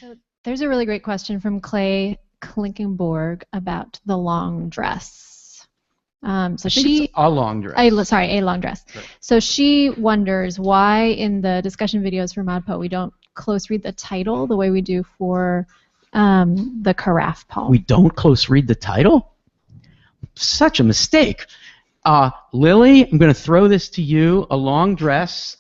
So there's a really great question from Clay Klinkenborg about the long dress. It's a long dress. A long dress. Right. So she wonders why in the discussion videos for ModPo we don't close read the title the way we do for the carafe poem. We don't close read the title? Such a mistake. Lily, I'm going to throw this to you. A long dress.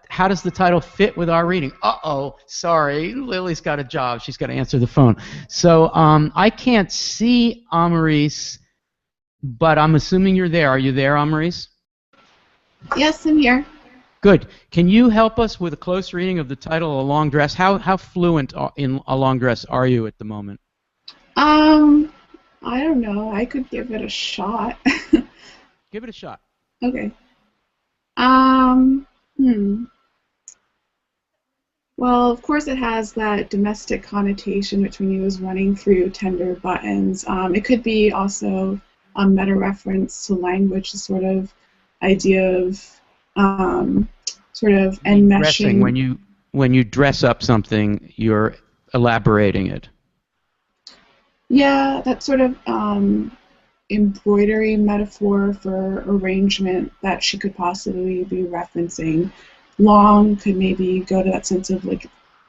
How does the title fit with our reading? Uh-oh, sorry, Lily's got a job. She's got to answer the phone. So I can't see Amaris, but I'm assuming you're there. Are you there, Amaris? Yes, I'm here. Good. Can you help us with a close reading of the title, A Long Dress? How fluent in A Long Dress are you at the moment? I don't know. I could give it a shot. Give it a shot. Okay. Well, of course it has that domestic connotation, which we knew was running through tender buttons. It could be also a meta-reference to language, the sort of idea of sort of enmeshing. When you dress up something, you're elaborating it. Yeah, that sort of embroidery metaphor for arrangement that she could possibly be referencing. Long could maybe go to that sense of like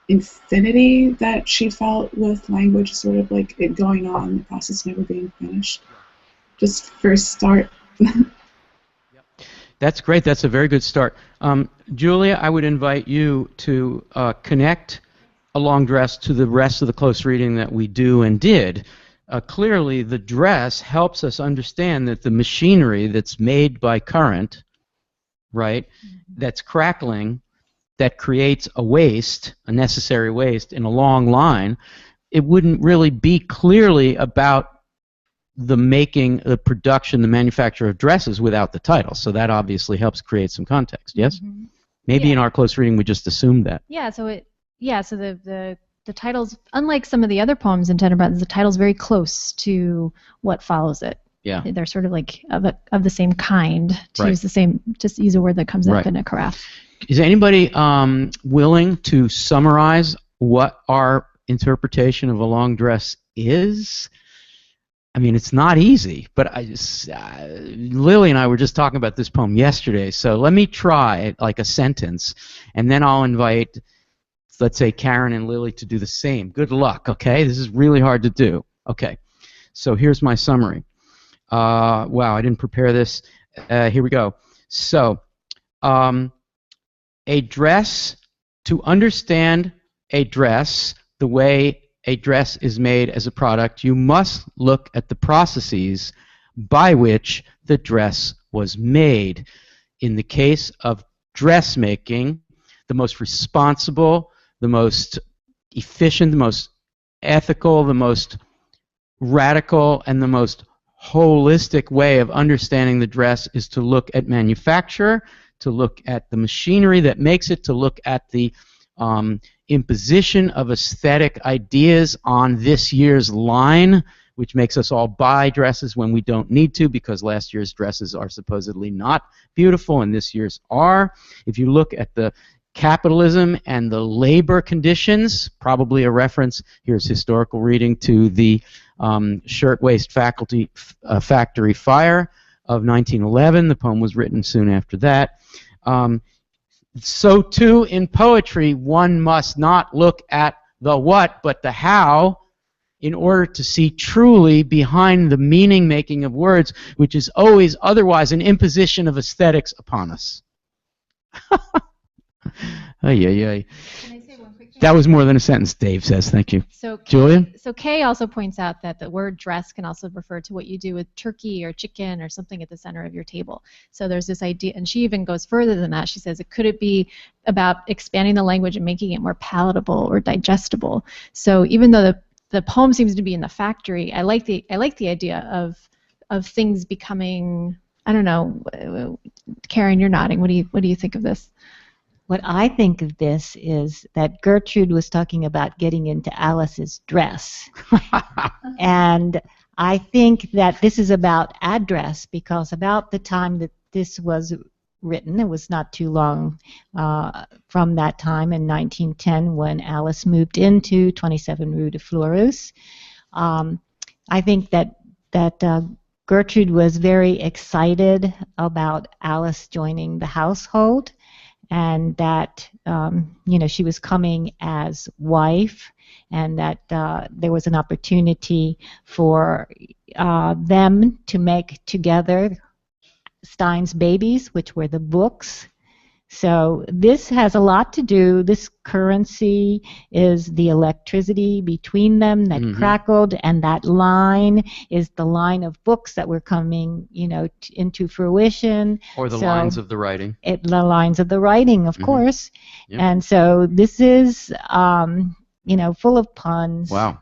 infinity that she felt with language, sort of like it going on, the process never being finished. Just first start. That's great. That's a very good start. Julia, I would invite you to connect A Long Dress to the rest of the close reading that we do and did. Clearly, the dress helps us understand that the machinery that's made by current, right, that's crackling, that creates a waste, a necessary waste in a long line, it wouldn't really be clearly about the making, the production, the manufacture of dresses without the title. So that obviously helps create some context, yes? Mm-hmm. Maybe in our close reading we just assumed that. Yeah, so the title's, unlike some of the other poems in Tender Buttons, the title's very close to what follows it. Yeah. They're sort of like of the same kind, to Right. use a word that comes up in a carafe. Is anybody willing to summarize what our interpretation of A Long Dress is? I mean, it's not easy, but Lily and I were just talking about this poem yesterday, so let me try like a sentence, and then I'll invite, let's say, Karen and Lily to do the same. Good luck, okay? This is really hard to do. Okay, so here's my summary. Wow, I didn't prepare this. Here we go. So, a dress, to understand a dress the way a dress is made as a product, you must look at the processes by which the dress was made. In the case of dressmaking, the most responsible, the most efficient, the most ethical, the most radical, and the most holistic way of understanding the dress is to look at manufacture, to look at the machinery that makes it, to look at the imposition of aesthetic ideas on this year's line, which makes us all buy dresses when we don't need to because last year's dresses are supposedly not beautiful and this year's are. If you look at the capitalism and the labor conditions, probably a reference, here's historical reading, to the shirtwaist factory fire of 1911. The poem was written soon after that. So too in poetry, one must not look at the what but the how in order to see truly behind the meaning-making of words, which is always otherwise an imposition of aesthetics upon us. Ay, ay, ay. Can I say one quick thing? That was more than a sentence, Dave says. Thank you. So Julia? So Kay also points out that the word dress can also refer to what you do with turkey or chicken or something at the center of your table. So there's this idea, and she even goes further than that. She says, could it be about expanding the language and making it more palatable or digestible? So even though the poem seems to be in the factory, I like the idea of things becoming, I don't know, Karen, you're nodding. What do you think of this? What I think of this is that Gertrude was talking about getting into Alice's dress. And I think that this is about address, because about the time that this was written. It was not too long from that time in 1910 when Alice moved into 27 Rue de Fleurus. I think that Gertrude was very excited about Alice joining the household, and that she was coming as wife, and that there was an opportunity for them to make together Stein's babies, which were the books. So this has a lot to do. This currency is the electricity between them that crackled, and that line is the line of books that were coming, into fruition. Or the lines of the writing. The lines of the writing, of course. Yep. And so this is, full of puns. Wow.